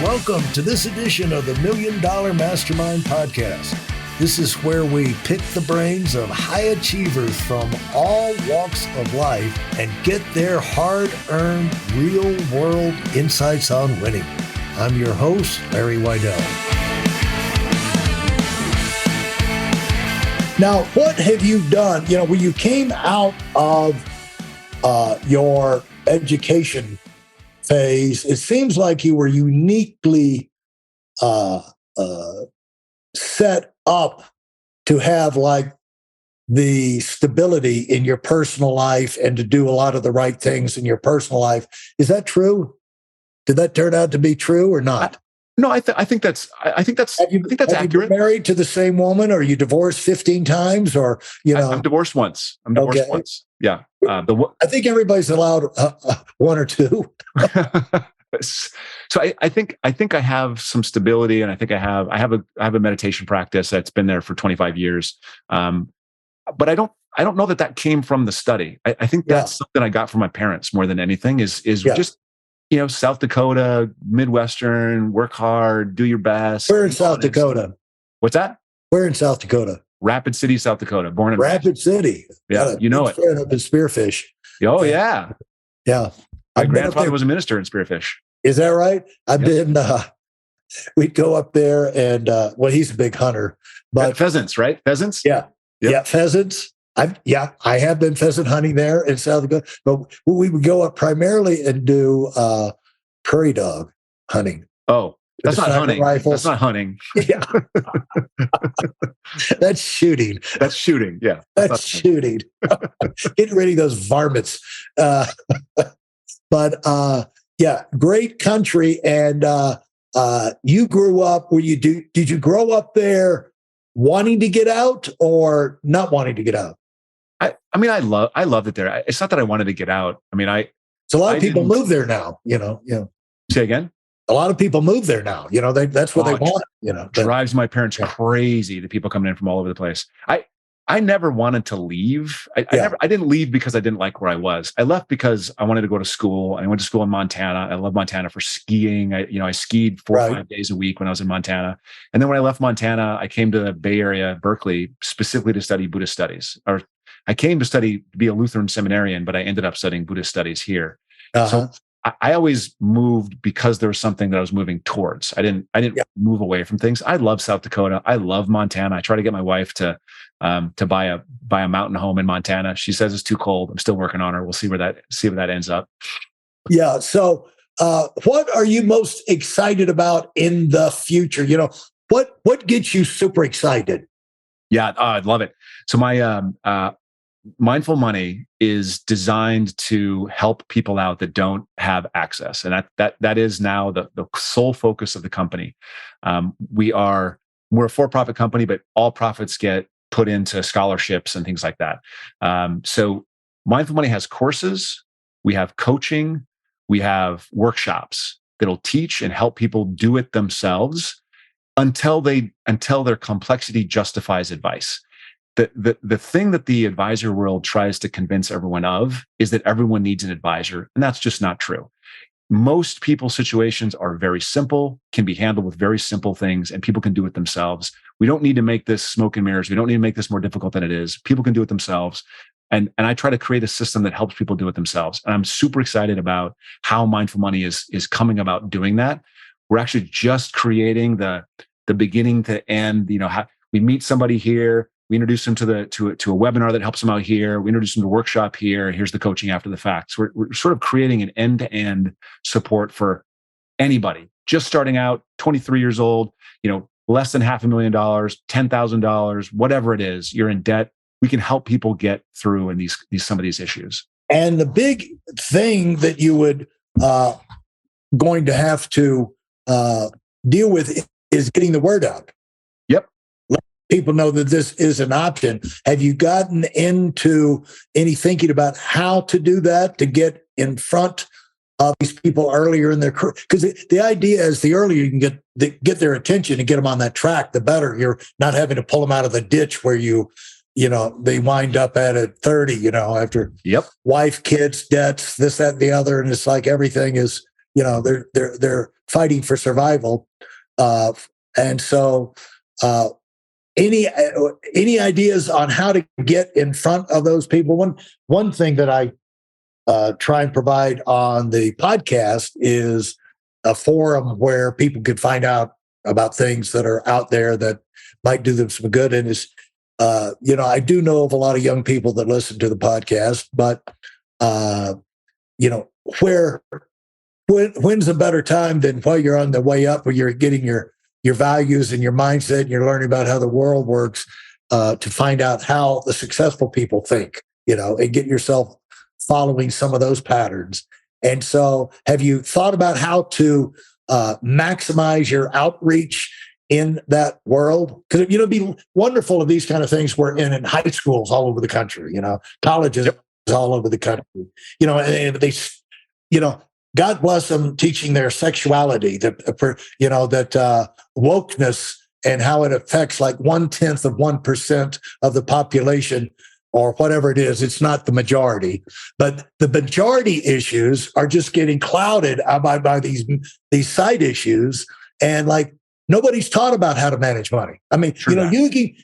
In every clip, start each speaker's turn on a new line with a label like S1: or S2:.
S1: Welcome to this edition of the Million Dollar Mastermind podcast. This is where we pick the brains of high achievers from all walks of life and get their hard-earned, real-world insights on winning. I'm your host, Larry Weidel. Now, what have you done? When you came out of your education phase, it seems like you were uniquely set up to have like the stability in your personal life and to do a lot of the right things in your personal life. Is that true? Did that turn out to be true or not?
S2: No, I think that's accurate.
S1: You been married to the same woman, or you divorced 15 times, or
S2: I'm divorced once. Once. Yeah.
S1: I think everybody's allowed one or two.
S2: So I think I have some stability, and I think I have a meditation practice that's been there for 25 years. But I don't know that came from the study. I think that's something I got from my parents more than anything. Is just South Dakota, Midwestern, work hard, do your best.
S1: Where in South Dakota?
S2: What's that?
S1: Where in South Dakota?
S2: Rapid City, South Dakota. Born in
S1: Rapid City.
S2: Yeah, you know it.
S1: Up in Spearfish.
S2: Oh yeah.
S1: Yeah.
S2: My grandfather was a minister in Spearfish.
S1: Is that right? I've been. We'd go up there, and he's a big hunter. But
S2: pheasants, right? Pheasants.
S1: Yeah. Yep. Yeah, pheasants. I have been pheasant hunting there in South Dakota, but we would go up primarily and do prairie dog hunting.
S2: Oh, that's not hunting. Rifles. That's not hunting.
S1: Yeah. That's shooting.
S2: That's shooting. Yeah.
S1: That's shooting. Getting rid of those varmints. But great country. And you grew up did you grow up there wanting to get out or not wanting to get out?
S2: I loved it there. It's not that I wanted to get out.
S1: So a lot of people move there now,
S2: Say again?
S1: A lot of people move there now. That's what they want.
S2: Drives my parents crazy, the people coming in from all over the place. I never wanted to leave. I didn't leave because I didn't like where I was. I left because I wanted to go to school. I went to school in Montana. I love Montana for skiing. I skied 4 or 5 days a week when I was in Montana. And then when I left Montana, I came to the Bay Area, Berkeley, specifically to study Buddhist studies. Or I came to be a Lutheran seminarian, but I ended up studying Buddhist studies here. So I always moved because there was something that I was moving towards. I didn't move away from things. I love South Dakota. I love Montana. I try to get my wife to buy a mountain home in Montana. She says it's too cold. I'm still working on her. We'll see where that ends up.
S1: Yeah. So what are you most excited about in the future? What gets you super excited?
S2: Yeah, I love it. So my Mindful Money is designed to help people out that don't have access. And that is now the sole focus of the company. We're a for-profit company, but all profits get put into scholarships and things like that. So Mindful Money has courses, we have coaching, we have workshops that'll teach and help people do it themselves until their complexity justifies advice. The thing that the advisor world tries to convince everyone of is that everyone needs an advisor, and that's just not true. Most people's situations are very simple, can be handled with very simple things, and people can do it themselves. We don't need to make this smoke and mirrors. We don't need to make this more difficult than it is. People can do it themselves. And I try to create a system that helps people do it themselves. And I'm super excited about how Mindful Money is coming about doing that. We're actually just creating the beginning to end, how we meet somebody here. We introduce them to a webinar that helps them out here. We introduce them to a workshop here. Here's the coaching after the fact. So we're sort of creating an end-to-end support for anybody just starting out, 23 years old, less than $500,000, $10,000, whatever it is, you're in debt. We can help people get through in some of these issues.
S1: And the big thing that you would going to have to deal with is getting the word out. People know that this is an option. Have you gotten into any thinking about how to do that, to get in front of these people earlier in their career? Because the idea is the earlier you can get their attention and get them on that track, the better. You're not having to pull them out of the ditch where they wind up at 30, after wife, kids, debts, this, that, and the other. And it's like everything is they're fighting for survival. And so, any ideas on how to get in front of those people? One thing that I try and provide on the podcast is a forum where people can find out about things that are out there that might do them some good. And I do know of a lot of young people that listen to the podcast, but when's a better time than while you're on the way up, where you're getting your values and your mindset, and you're learning about how the world works, to find out how the successful people think, and get yourself following some of those patterns. And so, have you thought about how to maximize your outreach in that world? Because it'd be wonderful if these kind of things were in high schools all over the country, colleges all over the country, and they, God bless them, teaching their sexuality, that wokeness and how it affects like 1/10% of the population, or whatever it is. It's not the majority, but the majority issues are just getting clouded by these side issues. And like, nobody's taught about how to manage money. I mean,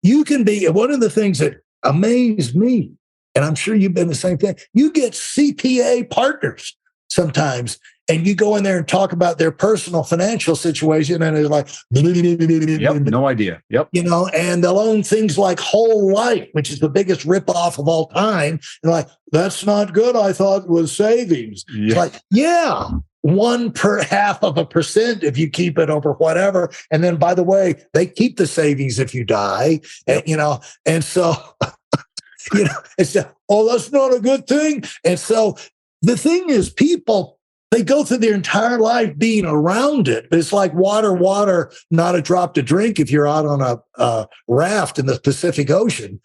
S1: you can be, one of the things that amazed me, and I'm sure you've been the same thing, you get CPA partners sometimes, and you go in there and talk about their personal financial situation, and it's like,
S2: no idea.
S1: And they'll own things like Whole Life, which is the biggest ripoff of all time. And like, that's not good. I thought it was savings. It's like, 1/2% if you keep it over whatever. And then, by the way, they keep the savings if you die. And, and so, it's just, that's not a good thing. And so the thing is, people, they go through their entire life being around it. It's like water, not a drop to drink if you're out on a raft in the Pacific Ocean.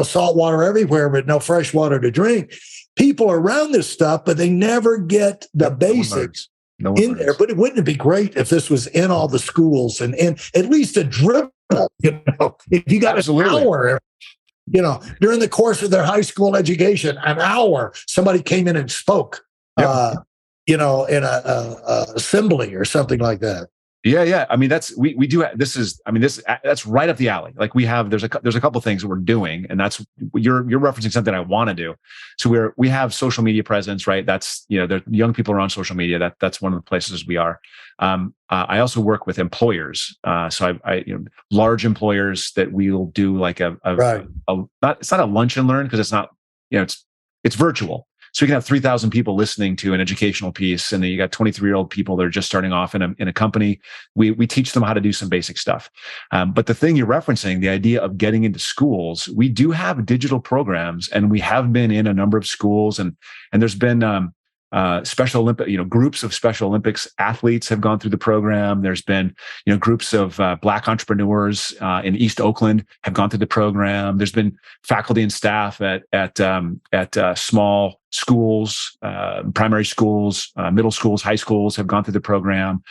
S1: Salt water everywhere, but no fresh water to drink. People are around this stuff, but they never get the basics in there. But wouldn't it be great if this was in all the schools and in at least a dribble? If you got an hour, during the course of their high school education, an hour, somebody came in and spoke. In a assembly or something like that.
S2: Yeah. I mean, that's that's right up the alley. Like, there's a couple of things that we're doing, and that's, you're referencing something I want to do. So we have social media presence, right? That's, the young people are on social media. That's one of the places we are. I also work with employers. So I large employers that we'll do like it's not a lunch and learn, because it's not, it's virtual. So you can have 3,000 people listening to an educational piece, and then you got 23-year-old people that are just starting off in a company. We teach them how to do some basic stuff. But the thing you're referencing, the idea of getting into schools, we do have digital programs, and we have been in a number of schools, and there's been Special Olympic, groups of Special Olympics athletes have gone through the program. There's been, groups of Black entrepreneurs in East Oakland have gone through the program. There's been faculty and staff at small schools, primary schools, middle schools, high schools have gone through the program.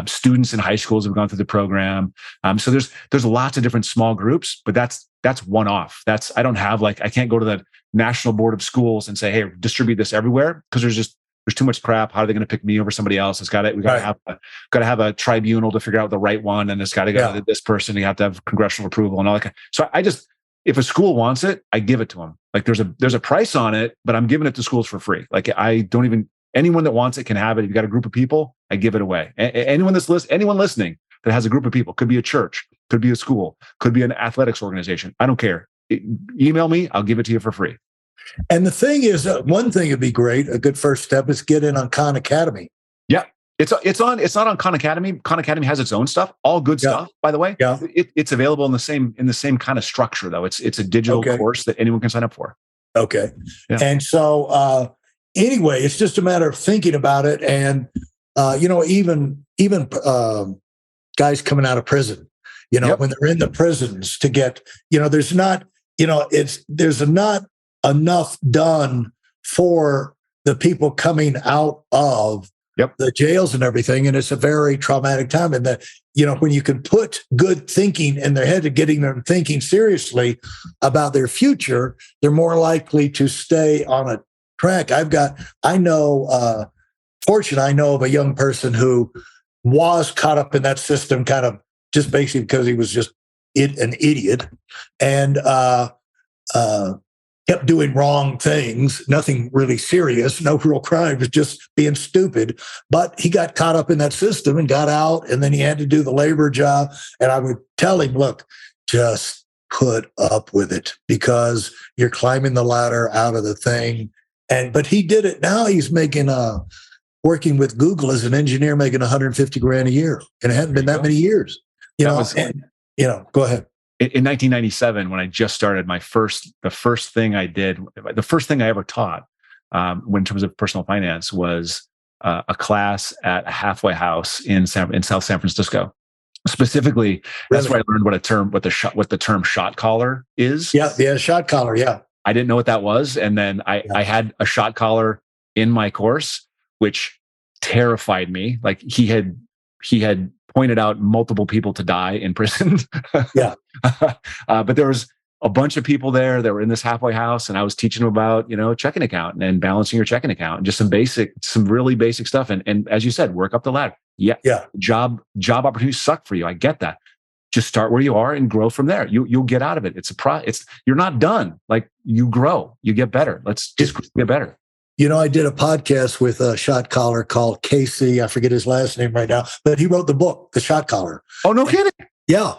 S2: Students in high schools have gone through the program. So there's lots of different small groups, but that's one off. I don't have I can't go to the National Board of Schools and say, hey, distribute this everywhere, because there's too much crap. How are they going to pick me over somebody else? We got to have a tribunal to figure out the right one, and it's got to go to this person. You have to have congressional approval and all that. So if a school wants it, I give it to them. Like, there's a price on it, but I'm giving it to schools for free. Like, anyone that wants it can have it. If you got a group of people, I give it away. Anyone listening that has a group of people, could be a church, could be a school, could be an athletics organization. I don't care. Email me, I'll give it to you for free.
S1: And the thing is, one thing would be great. A good first step is get in on Khan Academy.
S2: Yeah, it's not on Khan Academy. Khan Academy has its own stuff, all good stuff, by the way.
S1: Yeah,
S2: it's available in the same kind of structure, though. It's a digital course that anyone can sign up for.
S1: Okay, and so anyway, it's just a matter of thinking about it, and even guys coming out of prison, when they're in the prisons to get, there's not enough done for the people coming out of the jails and everything. And it's a very traumatic time. And when you can put good thinking in their head and getting them thinking seriously about their future, they're more likely to stay on a track. I know fortunate. I know of a young person who was caught up in that system, kind of just basically because he was just an idiot, and kept doing wrong things, nothing really serious, no real crime, was just being stupid. But he got caught up in that system and got out, and then he had to do the labor job. And I would tell him, look, just put up with it, because you're climbing the ladder out of the thing. But he did it. Now he's making working with Google as an engineer, making 150 grand a year. And it hadn't been that many years. Go ahead.
S2: In 1997, when I just started the first thing I ever taught, in terms of personal finance, was a class at a halfway house in South San Francisco. Specifically, that's where I learned what the term shot collar is.
S1: Yeah, shot collar. Yeah,
S2: I didn't know what that was, and then I had a shot collar in my course, which terrified me. Like he had pointed out multiple people to die in prison.
S1: Yeah.
S2: But there was a bunch of people there that were in this halfway house, and I was teaching them about, checking account and balancing your checking account, and just some really basic stuff. And as you said, work up the ladder. Yeah. Job opportunities suck for you. I get that. Just start where you are and grow from there. You'll get out of it. You're not done. Like, you grow, you get better. Let's just get better.
S1: I did a podcast with a shot collar called Casey. I forget his last name right now, but he wrote the book, The Shot Collar.
S2: Oh, no kidding.
S1: Yeah.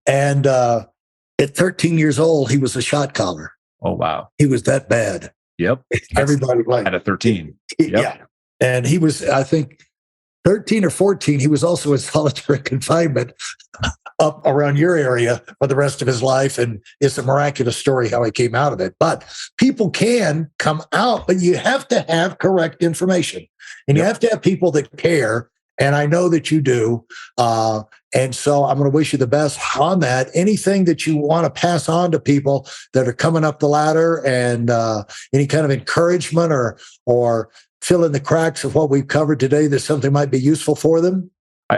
S1: And at 13 years old, he was a shot collar.
S2: Oh, wow.
S1: He was that bad.
S2: Yep.
S1: Everybody
S2: at 13.
S1: Yep. Yeah. And he was, I think, 13 or 14. He was also in solitary confinement up around your area for the rest of his life. And it's a miraculous story how he came out of it. But people can come out, but you have to have correct information. And you have to have people that care. And I know that you do. And so I'm going to wish you the best on that. Anything that you want to pass on to people that are coming up the ladder, and any kind of encouragement or fill in the cracks of what we've covered today, that something might be useful for them?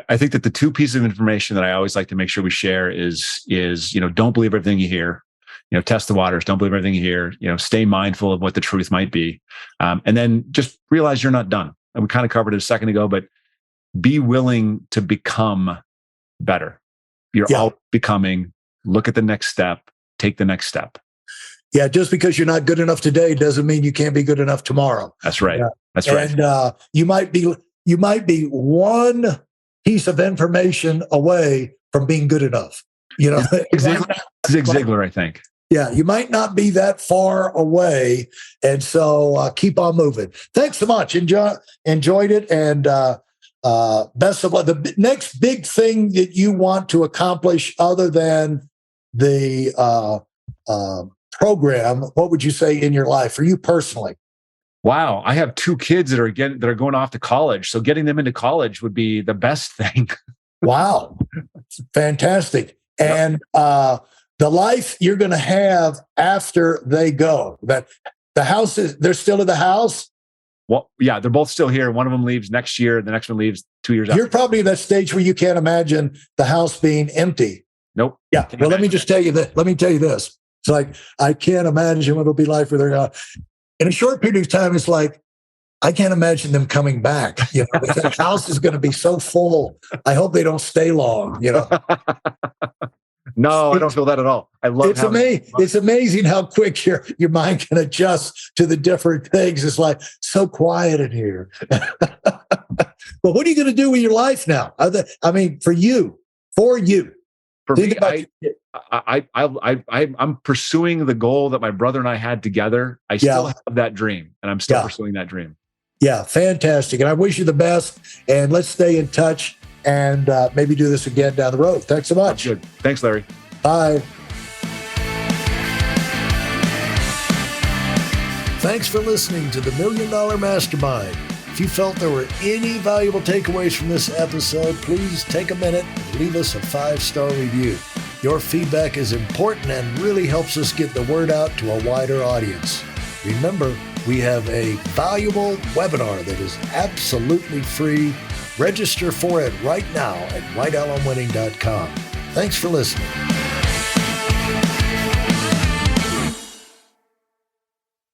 S2: I think that the two pieces of information that I always like to make sure we share is don't believe everything you hear. Test the waters. Don't believe everything you hear. Stay mindful of what the truth might be, and then just realize you're not done. And we kind of covered it a second ago, but be willing to become better. You're all becoming. Look at the next step. Take the next step.
S1: Yeah, just because you're not good enough today doesn't mean you can't be good enough tomorrow.
S2: That's right. That's right.
S1: And you might be one piece of information away from being good enough.
S2: Zig Ziglar, I think.
S1: Yeah, you might not be that far away, and so keep on moving. Thanks so much. Enjoyed it, and best of luck. The next big thing that you want to accomplish, other than the program, what would you say in your life for you personally?
S2: Wow, I have 2 kids that are going off to college, so getting them into college would be the best thing.
S1: Wow, fantastic! And the life you're going to have after they go. That the house they're still in the house.
S2: Well, yeah, they're both still here. One of them leaves next year. The next one leaves 2 years after.
S1: You're probably at that stage where you can't imagine the house being empty.
S2: Nope.
S1: Yeah. Well, let me tell you this. It's like, I can't imagine what it'll be like for their in a short period of time. It's like, I can't imagine them coming back. The house is going to be so full. I hope they don't stay long.
S2: No, I don't feel that at all. I love
S1: it's amazing how quick your mind can adjust to the different things. It's like, so quiet in here. But what are you going to do with your life now? I mean, for you.
S2: For me, I'm pursuing the goal that my brother and I had together. I still have that dream, and I'm still pursuing that dream.
S1: Yeah, fantastic. And I wish you the best, and let's stay in touch, and maybe do this again down the road. Thanks so much.
S2: Good. Thanks, Larry.
S1: Bye. Thanks for listening to the Million Dollar Mastermind. If you felt there were any valuable takeaways from this episode, please take a minute and leave us a 5-star review. Your feedback is important and really helps us get the word out to a wider audience. Remember, we have a valuable webinar that is absolutely free. Register for it right now at weidelonwinning.com. Thanks for listening.